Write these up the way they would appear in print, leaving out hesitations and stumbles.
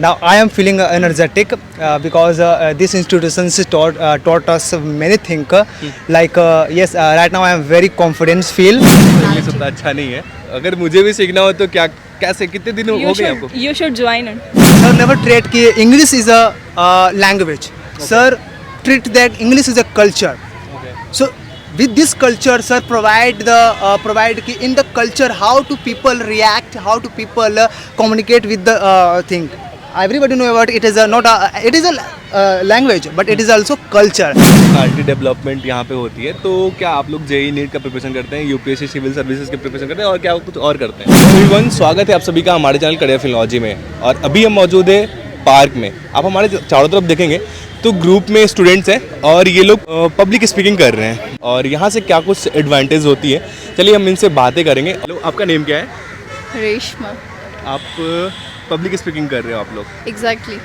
Now I am feeling energetic because this institutions taught us many things. Yes, right now I am very confident feel. English उतना अच्छा नहीं है. अगर मुझे भी सीखना हो तो क्या कैसे कितने दिन हो गए आपको? You should join it. Sir never treat कि English is a language. Sir treat that English is a culture. Okay. So with this culture, sir provide ki in the culture how to people react, how to people communicate with the thing. Everybody know about it is a not a it is a language, but it is also culture. Personality development यहाँ पे होती है. तो क्या आप लोग JEE NEET का preparation करते हैं, यूपीएससी सिविल सर्विसेज के प्रिपरेशन करते हैं और क्या कुछ और करते हैं? एवरीवन, स्वागत है आप सभी का हमारे चैनल करियर फिलॉलॉजी में. और अभी हम मौजूद है पार्क में. आप हमारे चारों तरफ देखेंगे तो ग्रुप में स्टूडेंट्स हैं और ये लोग पब्लिक स्पीकिंग कर रहे हैं. और यहाँ से क्या कुछ एडवांटेज होती है, चलिए हम इनसे बातें करेंगे. हेलो, आपका नेम क्या है? रेशमा. आप पब्लिक स्पीकिंग कर रहे हो आप लोग. Exactly.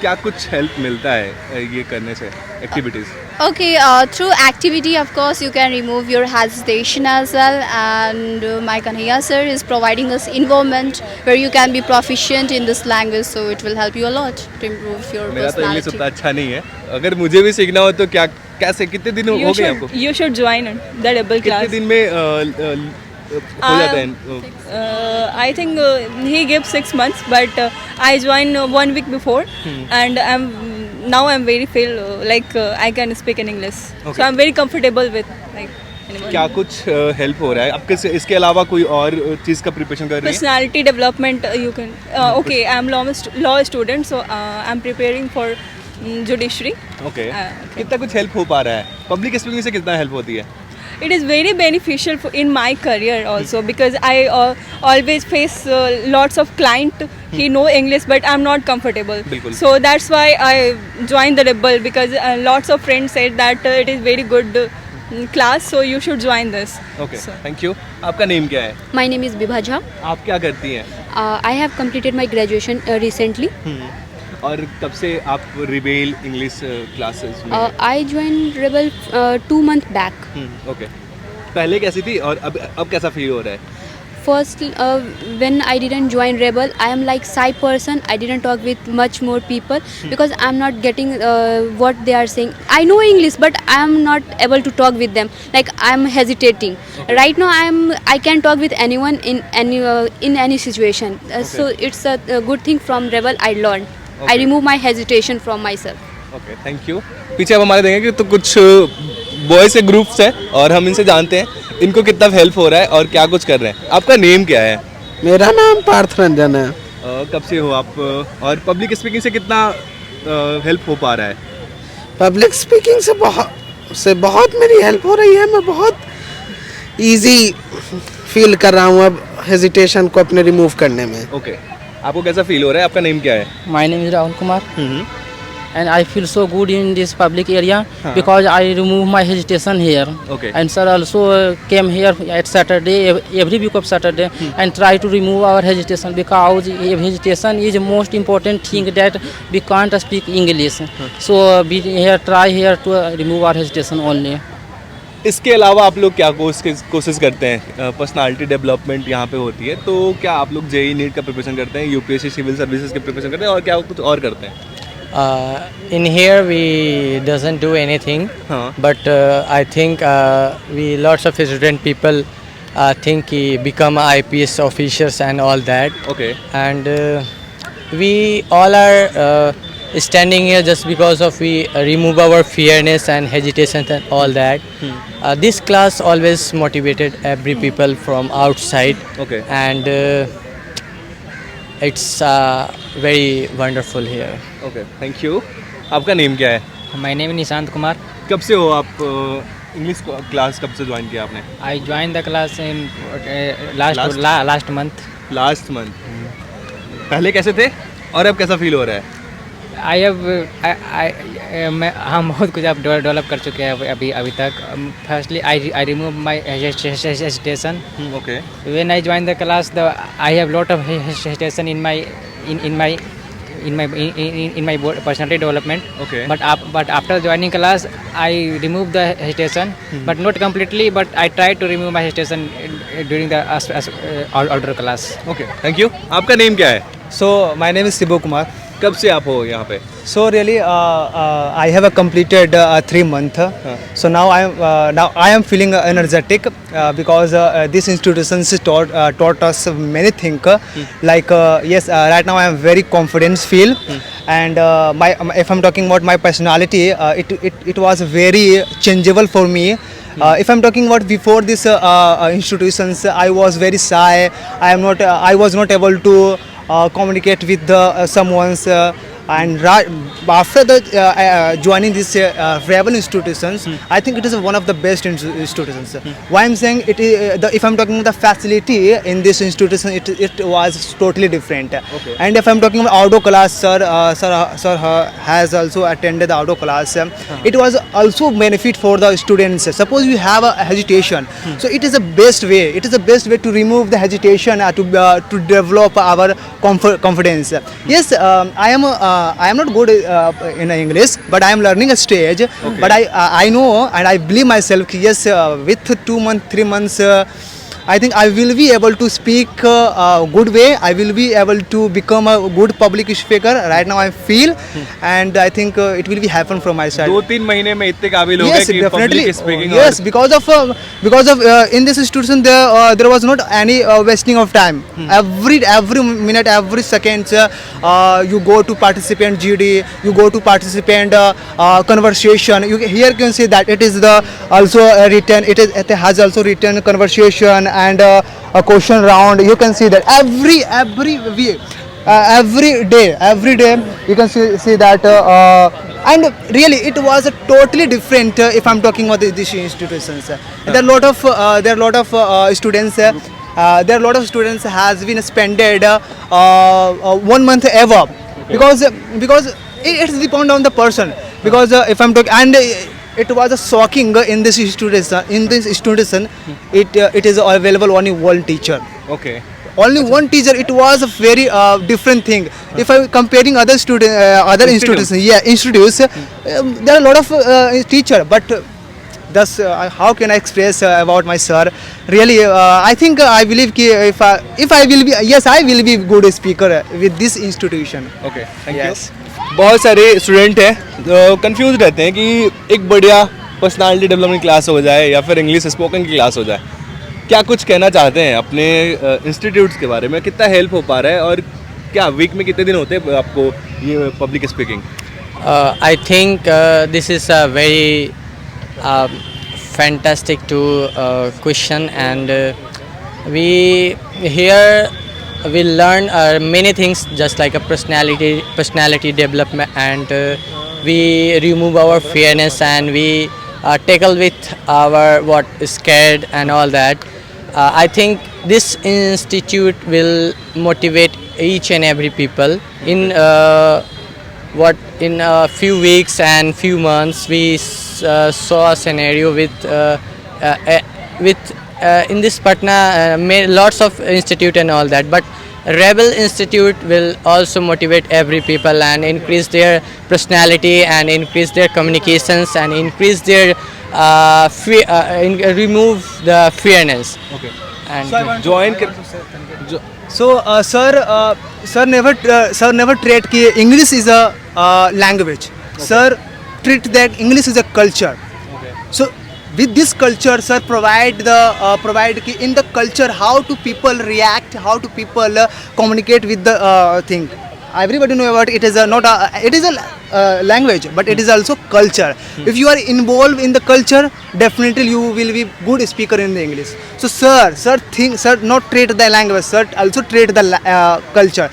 क्या कुछ हेल्प मिलता है ये करने से, activities? Okay, through activity, of course, you can remove your hesitation as well. And my Kanhaiya sir is providing us environment where you can be proficient in this language, so it will help you a lot to improve your मेरा तो English personality. उतना अच्छा नहीं है. अगर मुझे भी सीखना हो तो क्या कैसे कितने दिन हो गए आपको? You should join it, the double कितने class. दिन में हो जाता है? I think he gave 6 months, but I joined 1 week before, and now I'm very feel like I can speak in English, Okay. so I'm very comfortable with like. क्या कुछ help हो रहा है आपके? इसके अलावा कोई और चीज़ का प्रिपरेशन कर रही है? Personality development, you can. Okay, I'm law student, so I'm preparing for judiciary. Okay. okay. कितना कुछ हेल्प हो पा रहा है? पब्लिक स्पीकिंग से कितना हेल्प होती है? It is very beneficial in my career also, because I always face lots of client. He know English, but I'm not comfortable. बिल्कुल. So that's why I joined the Rebel, because lots of friends said that it is very good class, so you should join this. Okay, So, thank you. आपका name क्या है? My name is Bibha Jha. आप क्या करती हैं? I have completed my graduation recently. और कब से आप रिबेल इंग्लिश क्लासेस में? I joined Rebel 2 months back. Okay. पहले कैसी थी और अब कैसा फील हो रहा है? First, when I didn't join Rebel, I am like shy person. I didn't talk with much more people because I'm not getting what they are saying. I know English, but I am not able to talk with them. Like I'm hesitating. Okay. Right now, I can talk with anyone in any situation. So it's a good thing from Rebel. I learned. I Okay. remove my hesitation from myself. Okay, thank you. पीछे अब हमारे देखेंगे तो कुछ boys के groups हैं और हम इनसे जानते हैं इनको कितना हेल्प हो रहा है और क्या कुछ कर रहे हैं. आपका नेम क्या है? मेरा नाम पार्थ रंजन है. कब से हो आप और पब्लिक स्पीकिंग से कितना हेल्प हो पा रहा है? पब्लिक स्पीकिंग से बहुत मेरी हेल्प हो रही है. मैं बहुत इजी फील कर रहा हूँ अब हेजिटेशन को अपने रिमूव करने में. ओके. आपको कैसा फील हो रहा है? आपका नेम क्या है? My name is Rahul Kumar, and I feel so good in this public area because I remove my hesitation here. Okay. And sir also came here at Saturday, every week of Saturday, and try to remove our hesitation, because hesitation is the most important thing that we can't speak English. So we here try here to remove our hesitation only. इसके अलावा आप लोग क्या कोशिश करते हैं? Personality development यहाँ पे होती है. तो क्या आप लोग जेई नीट का प्रिपरेशन करते हैं, यूपीएससी सिविल सर्विसेज के प्रिपरेशन करते हैं और क्या कुछ और करते हैं? In here we doesn't do anything, but I think we lots of student people think become IPS officers and all that. Okay. And we all are standing here just because of we remove our fearness and hesitation and all that. This class always motivated every people from outside. Okay. And it's very wonderful here. Okay, thank you. आपका name क्या है? My name is Nishant Kumar. कब से हो आप English class कब से join किया आपने? I joined the class in last month. Last month. पहले कैसे थे और अब कैसा फील हो रहा है? हम बहुत कुछ अब डेवलप कर चुके हैं अभी तक. Firstly I remove my hesitation. Okay. When I join the class I have lot of hesitation in my personality development. Okay. But after joining class I remove the hesitation, but not completely, but I try to remove my hesitation during the older class. Okay, thank you. आपका name क्या है? So my name is Sibu Kumar. कब से आप हो यहाँ पे? So really, I have completed 3 months. So now I am feeling energetic because this institution taught us many things. Like yes, right now I am very confident feel, and if I'm talking about my personality, it was very changeable for me. If I'm talking about before this institutions, I was very shy. I was not able to communicate with someone's. And after joining this Rebel institutions, I think it is one of the best institutions. Why I'm saying it is, if I'm talking about the facility in this institution, it was totally different. Okay. And if I'm talking about auto class, sir has also attended the auto class. It was also benefit for the students. Suppose you have a hesitation, so it is the best way. It is the best way to remove the hesitation to develop our confidence. Yes, I am not good in English, but I am learning a stage. But I know and I believe myself. Yes, with 2 months, 3 months, I think I will be able to speak a good way. I will be able to become a good public speaker. Right now I feel, and I think it will be happen from my side. 2-3 महीने में इतने काबिल हो गए Yes, कि definitely. public speaking Yes, because of in this institution there was not any wasting of time. Every minute, every second, you go to participant GD, you go to participant conversation. Here can see that it is the also written. It has also written conversation and a question round. You can see that every day you can see that. And really it was totally different if I'm talking about these institutions. There are a lot of students. There are a lot of students has been spended 1 month ever, because it depends on the person. Because if I'm talking, and it was shocking in this institution. It is available only one teacher. Okay. Only one teacher. It was a very different thing. If I comparing other institutions, there are a lot of teacher, but thus how can I express about my sir? Really, I think I believe कि if I will be, yes, I will be good speaker with this institution. Okay. Thank Yes. you. बहुत सारे student हैं जो confuse रहते हैं कि एक बढ़िया पर्सनालिटी डेवलपमेंट क्लास हो जाए या फिर इंग्लिश स्पोकन की क्लास हो जाए. क्या कुछ कहना चाहते हैं अपने इंस्टीट्यूट्स के बारे में? कितना हेल्प हो पा रहा है और क्या वीक में कितने दिन होते हैं आपको ये public speaking? I think this is a very fantastic question, and we here we learn many things, just like a personality development, and we remove our fearness, and we tackle with our what is scared and all that. I think this institute will motivate each and every people in in a few weeks and few months. We saw a scenario with in this Patna lots of institute and all that, but Rebel Institute will also motivate every people and increase their personality and increase their communications and increase their remove the fearness. Okay. And join So sir never treat कि English is a language. Sir treat that English is a culture. So with this culture, sir provide कि in the culture how to people react, how to people communicate with the thing. Everybody know about it is it is a language, but it is also culture. If you are involved in the culture, definitely you will be good speaker in the English. So sir not treat the language, sir also treat the culture.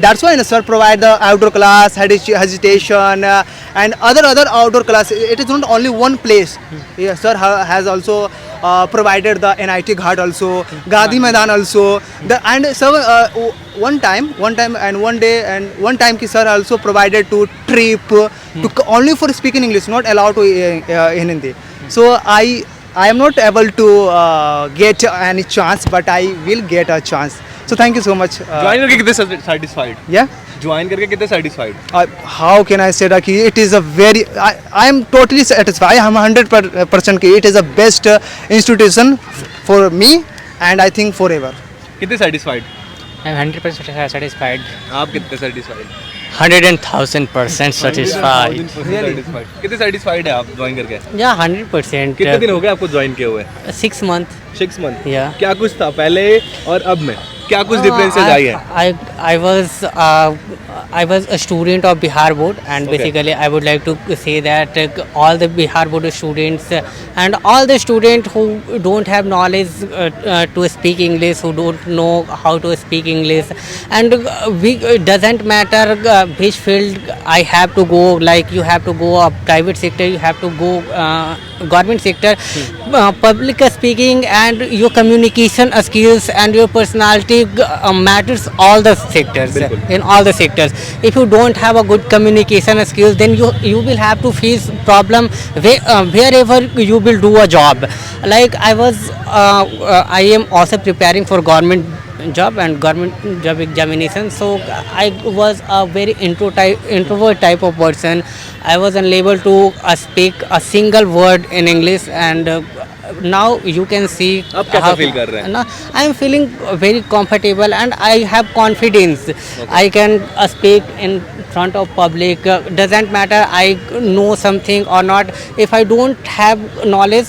That's why sir provide the outdoor class, hesitation, and other outdoor class. It is not only one place. Yes, sir has also provided the NIT Ghat also, Gandhi Maidan also. And sir one time and one day and one time ki sir also provided to trip to only for speaking English, not allowed to in Hindi. So I am not able to get any chance, but I will get a chance. So thank you so much. Join करके कितने satisfied? Yeah. Join करके कितने satisfied? How can I say that ki it is a very, I am totally satisfied. I am 100% ki it is the best institution for me, and I think forever. कितने satisfied? I am 100% satisfied. आप कितने satisfied? 100,000% satisfied. कितने satisfied है आप join करके? Yeah, 100%. कितने दिन हो गए आपको ज्वाइन किए हुए? 6 months. 6 मंथ। Yeah. क्या कुछ था पहले और अब में, क्या कुछ डिफरेंसेस आई हैं? I was a student of Bihar board, and Okay. basically I would like to say that all the Bihar board students and all the students who don't have knowledge to speak English, who don't know how to speak English, and doesn't matter which field I have to go, like you have to go a private sector, you have to go government sector, public speaking and your communication skills and your personality matters all the sectors. बिल्कुल। In all the sectors, if you don't have a good communication skills, then you will have to face problem wherever you will do a job. Like I am also preparing for government job and government job examination, so I was a very introvert type of person. I was unable to speak a single word in English, and now you can see अब कैसा feel कर रहे हैं? now I am feeling very comfortable and I have confidence. I can speak in front of public. Doesn't matter I know something or not. If I don't have knowledge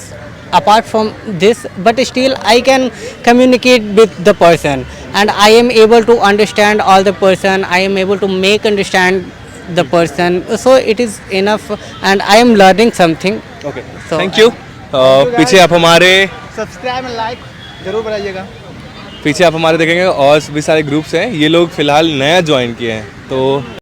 apart from this, but still I can communicate with the person, and I am able to understand all the person. I am able to make understand the person. So it is enough, and I am learning something. Okay, So, thank you. पीछे आप हमारे subscribe and like जरूर बनाइएगा। पीछे आप हमारे देखेंगे और भी सारे ग्रुप्स हैं। ये लोग फिलहाल नया ज्वाइन किए हैं, तो